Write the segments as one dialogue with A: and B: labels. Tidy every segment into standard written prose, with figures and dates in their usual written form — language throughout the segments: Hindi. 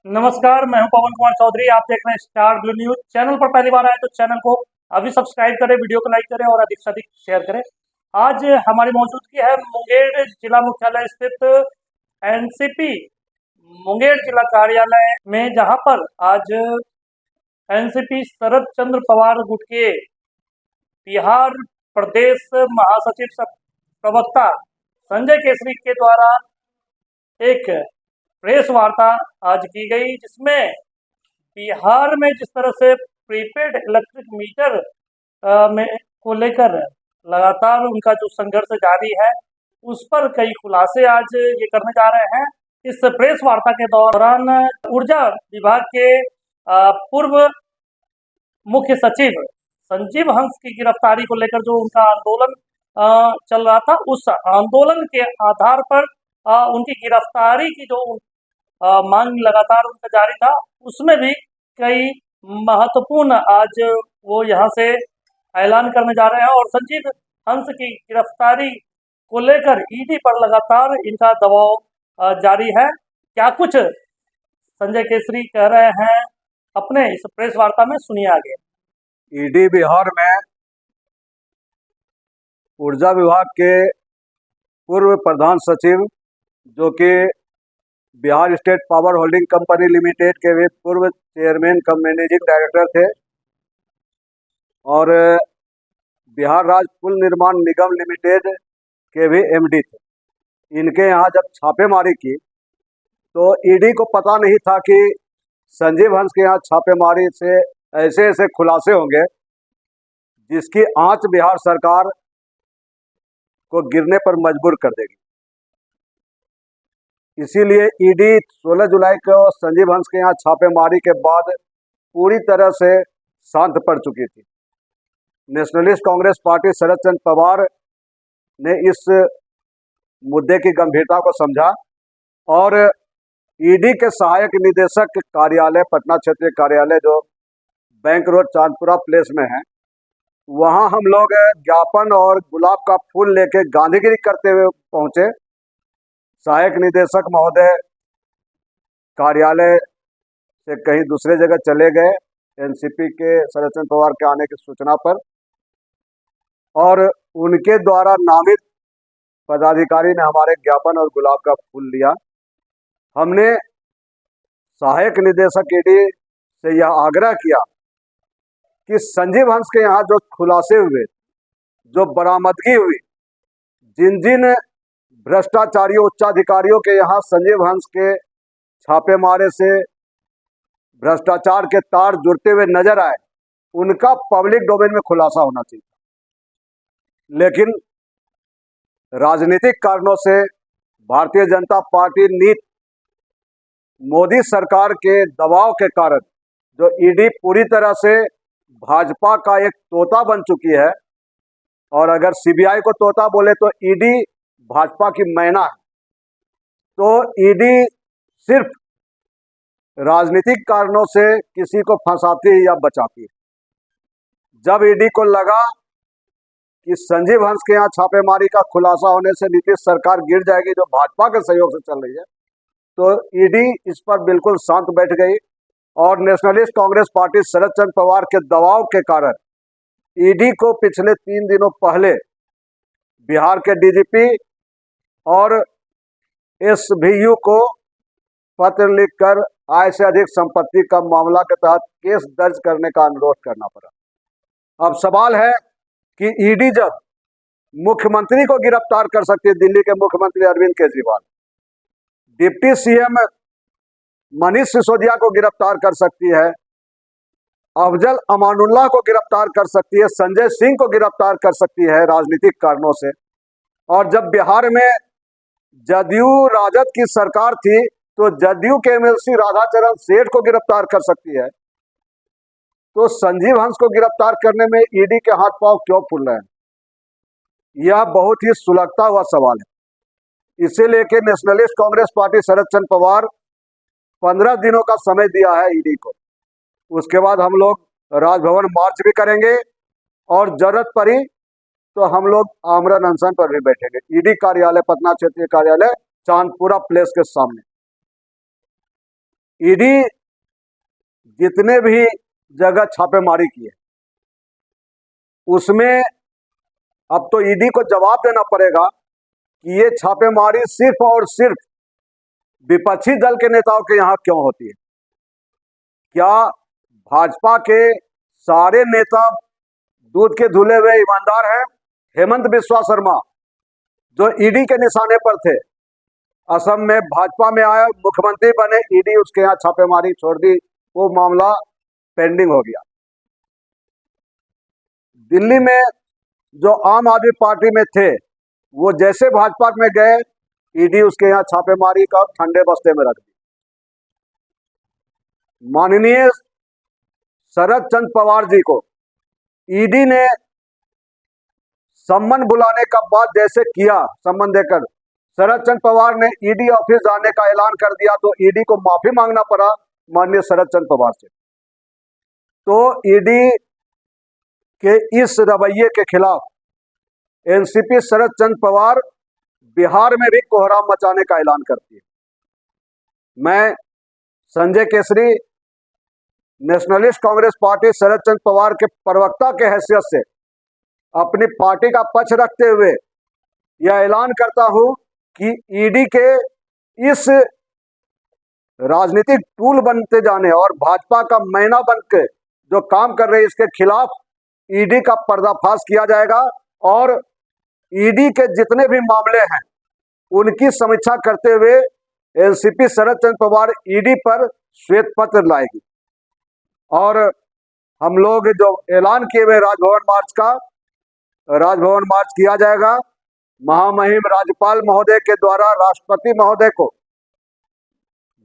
A: नमस्कार, मैं हूं पवन कुमार चौधरी। आप देख रहे हैं स्टार ब्लू न्यूज। चैनल पर पहली बार आए तो चैनल को अभी सब्सक्राइब करें, वीडियो को लाइक करें और अधिक से अधिक शेयर करें। आज हमारी मौजूदगी है मुंगेर जिला मुख्यालय स्थित एनसीपी मुंगेर जिला कार्यालय में, जहां पर आज एनसीपी शरद चंद्र पवार गुट के बिहार प्रदेश महासचिव प्रवक्ता संजय केसरी के द्वारा एक प्रेस वार्ता आज की गई, जिसमें बिहार में जिस तरह से प्रीपेड इलेक्ट्रिक मीटर में को लेकर लगातार उनका जो संघर्ष जारी है, उस पर कई खुलासे आज ये करने जा रहे हैं। इस प्रेस वार्ता के दौरान ऊर्जा विभाग के पूर्व मुख्य सचिव संजीव हंस की गिरफ्तारी को लेकर जो उनका आंदोलन चल रहा था, उस आंदोलन के आधार पर उनकी गिरफ्तारी की जो मांग लगातार उनका जारी था, उसमें भी कई महत्वपूर्ण आज वो यहाँ से ऐलान करने जा रहे हैं। और संजीव हंस की गिरफ्तारी को लेकर ईडी पर लगातार इनका दबाव जारी है। क्या कुछ संजय केसरी कह रहे हैं अपने इस प्रेस वार्ता में, सुनिए आगे।
B: ईडी बिहार में ऊर्जा विभाग के पूर्व प्रधान सचिव, जो कि Bihar state power holding company limited के भी पूर्व चेयरमैन कम मैनेजिंग डायरेक्टर थे, और बिहार राज्य पुल निर्माण निगम लिमिटेड के भी एमडी थे। इनके यहाँ जब छापेमारी की तो ईडी को पता नहीं था कि संजीव हंस के यहाँ छापेमारी से ऐसे ऐसे खुलासे होंगे जिसकी आंच बिहार सरकार को गिरने पर मजबूर कर देगी। इसीलिए ईडी 16 जुलाई को संजीव हंस के यहाँ छापेमारी के बाद पूरी तरह से शांत पड़ चुकी थी। नेशनलिस्ट कांग्रेस पार्टी शरद चंद्र पवार ने इस मुद्दे की गंभीरता को समझा और ईडी के सहायक निदेशक कार्यालय, पटना क्षेत्रीय कार्यालय जो बैंक रोड चांदपुरा प्लेस में है, वहां हम लोग ज्ञापन और गुलाब का फूल लेके गांधीगिरी करते हुए पहुंचे। सहायक निदेशक महोदय कार्यालय से कहीं दूसरे जगह चले गए एनसीपी के शरद चंद्र पवार के आने की सूचना पर, और उनके द्वारा नामित पदाधिकारी ने हमारे ज्ञापन और गुलाब का फूल लिया। हमने सहायक निदेशक ईडी से यह आग्रह किया कि संजीव हंस के यहाँ जो खुलासे हुए, जो बरामदगी हुई, जिन जिन भ्रष्टाचारियों उच्चाधिकारियों के यहाँ संजीव हंस के छापेमारे से भ्रष्टाचार के तार जुड़ते हुए नजर आए, उनका पब्लिक डोमेन में खुलासा होना चाहिए। लेकिन राजनीतिक कारणों से भारतीय जनता पार्टी नीति मोदी सरकार के दबाव के कारण जो ईडी पूरी तरह से भाजपा का एक तोता बन चुकी है, और अगर सीबीआई को तोता बोले तो ईडी भाजपा की मैना है। तो ईडी सिर्फ राजनीतिक कारणों से किसी को फंसाती है या बचाती है। जब ईडी को लगा कि संजीव हंस के यहाँ छापेमारी का खुलासा होने से नीतीश सरकार गिर जाएगी, जो भाजपा के सहयोग से चल रही है, तो ईडी इस पर बिल्कुल शांत बैठ गई। और नेशनलिस्ट कांग्रेस पार्टी शरद चंद्र पवार के दबाव के कारण ईडी को पिछले 3 दिनों पहले बिहार के डीजीपी और एसवीयू को पत्र लिखकर आय से अधिक संपत्ति का मामला के तहत केस दर्ज करने का अनुरोध करना पड़ा। अब सवाल है कि ईडी जब मुख्यमंत्री को गिरफ्तार कर सकती है, दिल्ली के मुख्यमंत्री अरविंद केजरीवाल, डिप्टी सीएम मनीष सिसोदिया को गिरफ्तार कर सकती है, अफजल अमानुल्लाह को गिरफ्तार कर सकती है, संजय सिंह को गिरफ्तार कर सकती है राजनीतिक कारणों से, और जब बिहार में जदयू राजद की सरकार थी तो जदयू के एमएलसी राधाचरण सेठ को गिरफ्तार कर सकती है, तो संजीव हंस को गिरफ्तार करने में ईडी के हाथ पांव क्यों फूल रहे हैं? यह बहुत ही सुलगता हुआ सवाल है। इसे लेकर नेशनलिस्ट कांग्रेस पार्टी शरद चंद्र पवार 15 दिनों का समय दिया है ईडी को। उसके बाद हम लोग राजभवन मार्च भी करेंगे और जरूरत पड़ी तो हम लोग आमरण अनशन पर भी बैठेंगे। ईडी कार्यालय, पटना क्षेत्रीय कार्यालय, चांदपुरा प्लेस के सामने। ईडी जितने भी जगह छापेमारी की है उसमें अब तो ईडी को जवाब देना पड़ेगा कि ये छापेमारी सिर्फ और सिर्फ विपक्षी दल के नेताओं के यहाँ क्यों होती है। क्या भाजपा के सारे नेता दूध के धुले हुए ईमानदार हैं? हेमंत बिस्वा शर्मा जो ईडी के निशाने पर थे, असम में भाजपा में आया, मुख्यमंत्री बने, ईडी उसके यहाँ छापेमारी छोड़ दी, वो मामला पेंडिंग हो गया। दिल्ली में जो आम आदमी पार्टी में थे वो जैसे भाजपा में गए, ईडी उसके यहाँ छापेमारी का ठंडे बस्ते में रख दी। माननीय शरद चंद्र पवार जी को ईडी ने सम्मन बुलाने का बाद जैसे किया, सम्मन देकर शरद चंद्र पवार ने ईडी ऑफिस जाने का ऐलान कर दिया, तो ईडी को माफी मांगना पड़ा माननीय शरद चंद्र पवार से। तो ईडी के इस रवैये के खिलाफ एनसीपी शरद चंद्र पवार बिहार में भी कोहराम मचाने का ऐलान करती है। मैं संजय केसरी, नेशनलिस्ट कांग्रेस पार्टी शरद चंद्र पवार के प्रवक्ता के हैसियत से अपनी पार्टी का पक्ष रखते हुए यह ऐलान करता हूं कि ईडी के इस राजनीतिक टूल बनते जाने और भाजपा का मैना बनकर जो काम कर रहे हैं, इसके खिलाफ ईडी का पर्दाफाश किया जाएगा और ईडी के जितने भी मामले हैं उनकी समीक्षा करते हुए एनसीपी शरद चंद्र पवार ईडी पर श्वेत पत्र लाएगी। और हम लोग जो ऐलान किए हुए राजभवन मार्च किया जाएगा। महामहिम राज्यपाल महोदय के द्वारा राष्ट्रपति महोदय को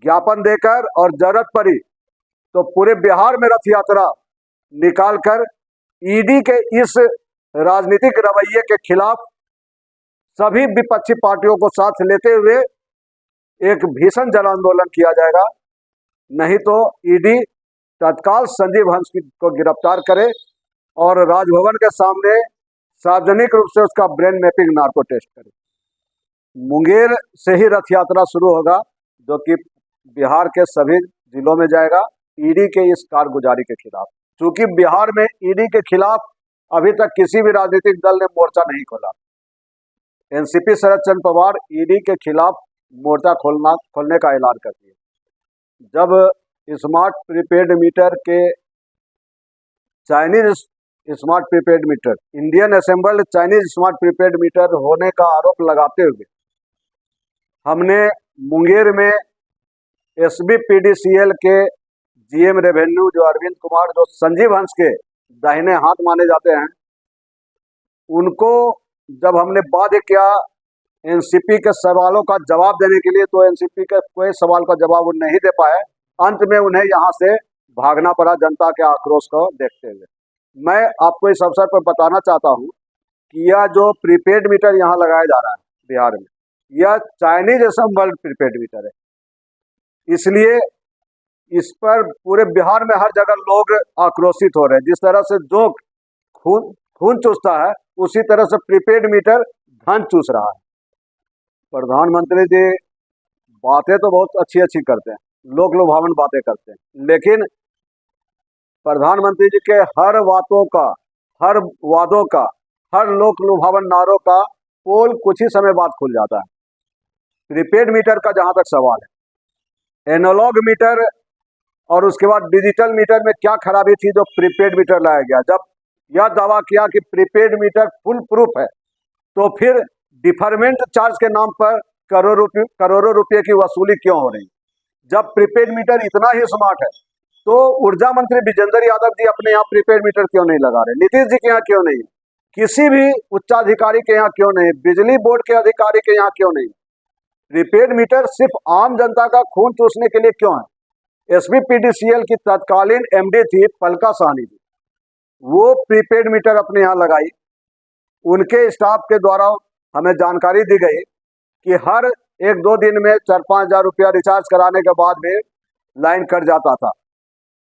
B: ज्ञापन देकर और जरूरत पड़ी तो पूरे बिहार में रथ यात्रा निकालकर ईडी के इस राजनीतिक रवैये के खिलाफ सभी विपक्षी पार्टियों को साथ लेते हुए एक भीषण जन आंदोलन किया जाएगा। नहीं तो ईडी तत्काल संजीव हंस को गिरफ्तार करे और राजभवन के सामने सार्वजनिक रूप से उसका ब्रेन मैपिंग नार्को टेस्ट करे। मुंगेर से ही रथ यात्रा शुरू होगा जो कि बिहार के सभी जिलों में जाएगा ईडी के इस कारगुजारी के खिलाफ। चूंकि बिहार में ईडी के खिलाफ अभी तक किसी भी राजनीतिक दल ने मोर्चा नहीं खोला, एनसीपी शरद चंद्र पवार ईडी के खिलाफ मोर्चा खोलने का ऐलान करती है। जब स्मार्ट प्रीपेड मीटर के Chinese smart prepaid meter, Indian assembled Chinese smart prepaid meter होने का आरोप लगाते हुए हमने मुंगेर में एसबीपीडीसीएल के जीएम रेवेन्यू जो अरविंद कुमार, जो संजीव हंस के दाहिने हाथ माने जाते हैं, उनको जब हमने बाध्य किया एनसीपी के सवालों का जवाब देने के लिए, तो एनसीपी के कोई सवाल का जवाब वो नहीं दे पाए। अंत में उन्हें यहाँ से भागना पड़ा जनता के आक्रोश को देखते हुए। मैं आपको इस अवसर पर बताना चाहता हूँ कि यह जो प्रीपेड मीटर यहाँ लगाया जा रहा है बिहार में, यह चाइनीज असेंबल्ड प्रीपेड मीटर है। इसलिए इस पर पूरे बिहार में हर जगह लोग आक्रोशित हो रहे हैं। जिस तरह से जो खून चूसता है उसी तरह से प्रीपेड मीटर धन चूस रहा है। प्रधानमंत्री जी बातें तो बहुत अच्छी अच्छी करते हैं, लोक लुभावन बातें करते हैं, लेकिन प्रधानमंत्री जी के हर बातों का, हर वादों का, हर लोक लुभावन नारों का पोल कुछ ही समय बाद खुल जाता है। प्रीपेड मीटर का जहां तक सवाल है, एनालॉग मीटर और उसके बाद डिजिटल मीटर में क्या खराबी थी जो प्रीपेड मीटर लाया गया। जब यह दावा किया कि प्रीपेड मीटर फुल प्रूफ है, तो फिर डिफरमेंट चार्ज के नाम पर करोड़ों रुपए की वसूली क्यों हो रही? जब प्रीपेड मीटर इतना ही स्मार्ट है तो ऊर्जा मंत्री विजेंद्र यादव जी अपने यहाँ प्रीपेड मीटर क्यों नहीं लगा रहे? नीतीश जी के यहाँ क्यों नहीं? किसी भी उच्चाधिकारी के यहाँ क्यों नहीं? बिजली बोर्ड के अधिकारी के यहाँ क्यों नहीं? प्रीपेड मीटर सिर्फ आम जनता का खून चूसने के लिए क्यों है? एसबीपीडीसीएल की तत्कालीन एमडी थी पलका साहनी जी, वो प्रीपेड मीटर अपने यहाँ लगाई। उनके स्टाफ के द्वारा हमें जानकारी दी गई कि हर 1-2 दिन में 4-5 हज़ार रुपया रिचार्ज कराने के बाद में लाइन कट जाता था।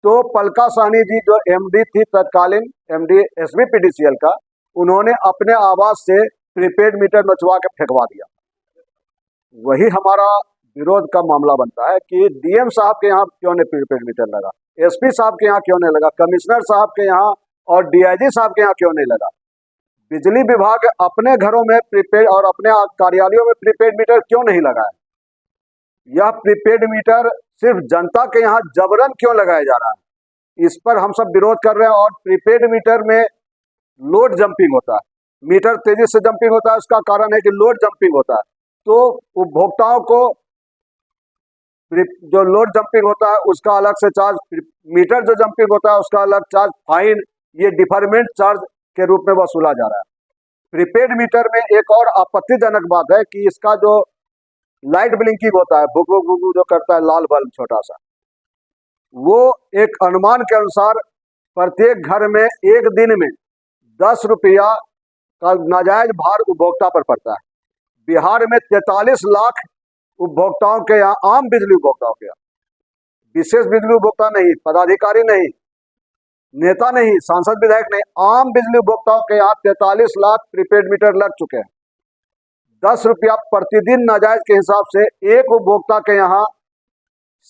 B: तो पलका साहनी जी जो एमडी थी, तत्कालीन एमडी एसबीपीडीसीएल का, उन्होंने अपने आवास से प्रीपेड मीटर नचवा के फेंकवा दिया। वही हमारा विरोध का मामला बनता है कि डीएम साहब के यहाँ क्यों नहीं प्रीपेड मीटर लगा, एसपी साहब के यहाँ क्यों नहीं लगा, कमिश्नर साहब के यहाँ और डीआईजी साहब के यहाँ क्यों नहीं लगा। बिजली विभाग अपने घरों में प्रीपेड और अपने कार्यालयों में प्रीपेड मीटर क्यों नहीं लगाया। यह प्रीपेड मीटर सिर्फ जनता के यहाँ जबरन क्यों लगाया जा रहा है, इस पर हम सब विरोध कर रहे हैं। और प्रीपेड मीटर में लोड जंपिंग होता है, मीटर तेजी से जंपिंग होता है, उसका कारण है कि लोड जंपिंग होता है। तो उपभोक्ताओं को जो लोड जंपिंग होता है उसका अलग से चार्ज, मीटर जो जंपिंग होता है उसका अलग चार्ज, फाइन, ये डिफरमेंट चार्ज के रूप में वसूला जा रहा है। प्रीपेड मीटर में एक और आपत्तिजनक बात है कि इसका जो लाइट ब्लिंकिंग होता है, बुक बुक बुक जो करता है लाल बल्ब छोटा सा, वो एक अनुमान के अनुसार प्रत्येक घर में एक दिन में 10 रुपया का नाजायज भार उपभोक्ता पर पड़ता है। बिहार में 43 लाख उपभोक्ताओं के यहाँ, आम बिजली उपभोक्ताओं के यहाँ, विशेष बिजली उपभोक्ता नहीं, पदाधिकारी नहीं, नेता नहीं, सांसद विधायक नहीं, आम बिजली उपभोक्ताओं के यहाँ 43 लाख प्रीपेड मीटर लग चुके हैं। 10 रुपया प्रतिदिन नाजायज के हिसाब से एक उपभोक्ता के यहाँ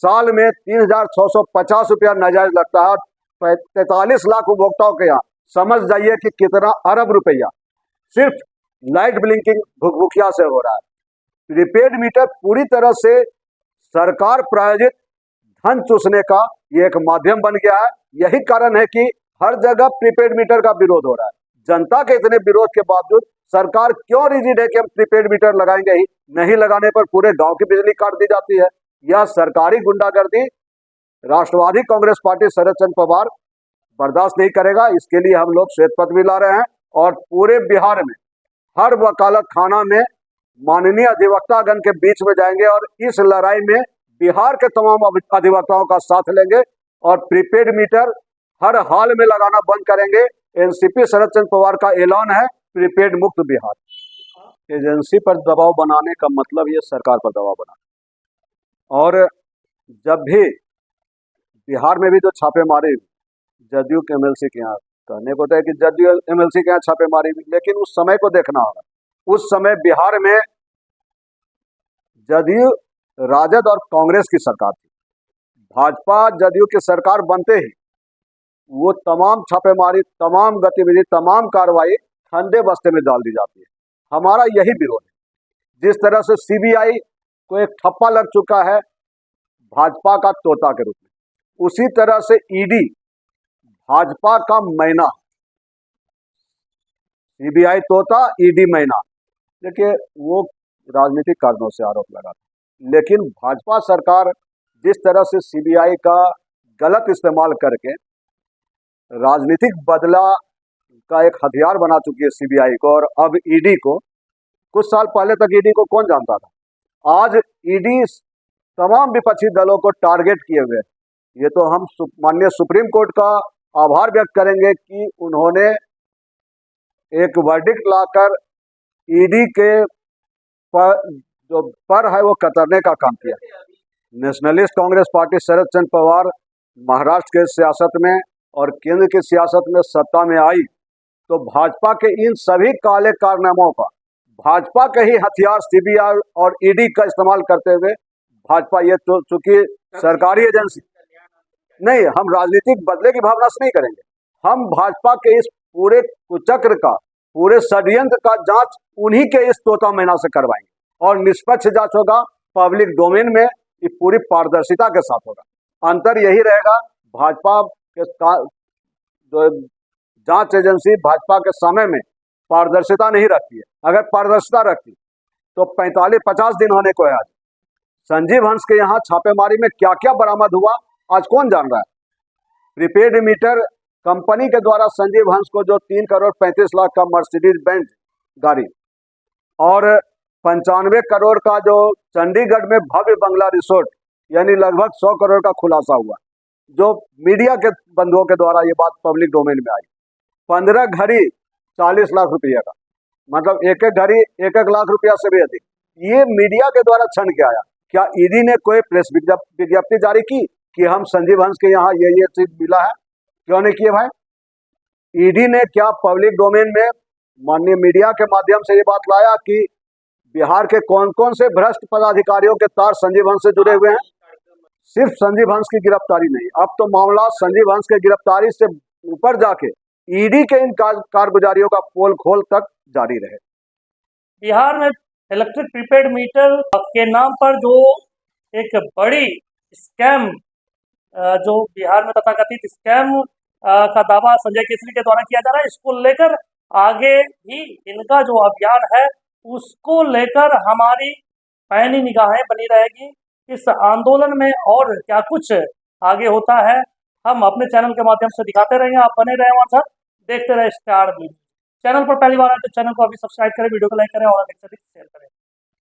B: साल में 3,650 रुपया नाजायज लगता है। और 43 लाख उपभोक्ताओं के यहाँ समझ जाइए कि कितना अरब रुपया सिर्फ लाइट ब्लिंकिंग भुकभुकिया से हो रहा है। प्रीपेड मीटर पूरी तरह से सरकार प्रायोजित धन चूसने का ये एक माध्यम बन गया है। यही कारण है कि हर जगह प्रीपेड मीटर का विरोध हो रहा है। जनता के इतने विरोध के बावजूद सरकार क्यों रिजिड है कि हम प्रीपेड मीटर लगाएंगे ही, नहीं लगाने पर पूरे गांव की बिजली काट दी जाती है। यह सरकारी गुंडागर्दी राष्ट्रवादी कांग्रेस पार्टी शरद चंद्र पवार बर्दाश्त नहीं करेगा। इसके लिए हम लोग श्वेत पत्र भी ला रहे हैं और पूरे बिहार में हर वकालत खाना में माननीय अधिवक्तागण के बीच में जाएंगे और इस लड़ाई में बिहार के तमाम अधिवक्ताओं का साथ लेंगे और प्रीपेड मीटर हर हाल में लगाना बंद करेंगे। एनसीपी शरद चंद्र पवार का ऐलान है प्रीपेड मुक्त बिहार। एजेंसी पर दबाव बनाने का मतलब ये सरकार पर दबाव बनाना। और जब भी बिहार में भी जो छापेमारी जदयू के एमएलसी के यहाँ, कहने को तो है कि जदयू एमएलसी के यहाँ छापेमारी हुई, लेकिन उस समय को देखना होगा। उस समय बिहार में जदयू, राजद और कांग्रेस की सरकार थी। भाजपा जदयू की सरकार बनते ही वो तमाम छापेमारी, तमाम गतिविधि, तमाम कार्रवाई ठंडे बस्ते में डाल दी जाती है। हमारा यही विरोध है। जिस तरह से सीबीआई को एक ठप्पा लग चुका है भाजपा का तोता के रूप में, उसी तरह से ईडी भाजपा का मैना, सीबीआई तोता, ईडी मैना। देखिए, वो राजनीतिक कारणों से आरोप लगा, लेकिन भाजपा सरकार जिस तरह से सीबीआई का गलत इस्तेमाल करके राजनीतिक बदला का एक हथियार बना चुकी है सीबीआई को, और अब ईडी को, कुछ साल पहले तक ईडी को कौन जानता था। आज ईडी तमाम विपक्षी दलों को टारगेट किए हुए। ये तो हम माननीय सुप्रीम कोर्ट का आभार व्यक्त करेंगे कि उन्होंने एक वर्डिक्ट लाकर ईडी के जो पर है वो कतरने का काम किया। नेशनलिस्ट कांग्रेस पार्टी शरद चंद्र पवार महाराष्ट्र के सियासत में और केंद्र की सियासत में सत्ता में आई तो भाजपा के इन सभी काले कारनामों का, भाजपा के ही हथियार सीबीआई और ईडी का इस्तेमाल करते हुए भाजपा, ये तो चूंकि सरकारी एजेंसी नहीं, हम राजनीतिक बदले की भावना से नहीं करेंगे। हम भाजपा के इस पूरे कुचक्र का, पूरे षड्यंत्र का जांच उन्हीं के इस तोता मैना से करवाएंगे और निष्पक्ष जांच होगा, पब्लिक डोमेन में, ये पूरी पारदर्शिता के साथ होगा। अंतर यही रहेगा, भाजपा के जो जांच एजेंसी भाजपा के समय में पारदर्शिता नहीं रखती है। अगर पारदर्शिता रखती तो 45-50 दिन होने को है। आज संजीव हंस के यहाँ छापेमारी में क्या क्या बरामद हुआ आज कौन जान रहा है। प्रीपेड मीटर कंपनी के द्वारा संजीव हंस को जो 3 करोड़ 35 लाख का मर्सिडीज बेंज गाड़ी और 95 करोड़ का जो चंडीगढ़ में भव्य बंगला रिसोर्ट, यानी लगभग 100 करोड़ का खुलासा हुआ, जो मीडिया के बंधुओं के द्वारा ये बात पब्लिक डोमेन में आई। 15 घड़ी 40 लाख रुपये का, मतलब एक एक घड़ी 1-1 लाख रुपया से भी अधिक, ये मीडिया के द्वारा छन के आया। क्या ईडी ने कोई प्रेस विज्ञप्ति जारी की कि हम संजीव हंस के यहाँ ये चीज मिला है? क्यों नहीं किए भाई? ईडी ने क्या पब्लिक डोमेन में माननीय मीडिया के माध्यम से ये बात लाया कि बिहार के कौन कौन से भ्रष्ट पदाधिकारियों के तार संजीव हंस से जुड़े हुए हैं। सिर्फ संजीव हंस की गिरफ्तारी नहीं, अब तो मामला संजीव हंस के गिरफ्तारी से ऊपर जाके ईडी के इन कारगुजारियों का पोल खोल तक जारी रहे।
A: बिहार में इलेक्ट्रिक प्रीपेड मीटर के नाम पर जो एक बड़ी स्कैम जो बिहार में तथाकथित स्कैम का दावा संजय केसरी के द्वारा किया जा रहा है, इसको लेकर आगे भी इनका जो अभियान है उसको लेकर हमारी पैनी निगाहें बनी रहेगी। इस आंदोलन में और क्या कुछ आगे होता है हम अपने चैनल के माध्यम से दिखाते रहेंगे। आप बने रहे हमारे साथ, देखते रहे स्टार न्यूज़। चैनल पर पहली बार आए तो चैनल को अभी सब्सक्राइब करें, वीडियो को लाइक करें और अधिक से अधिक शेयर करें।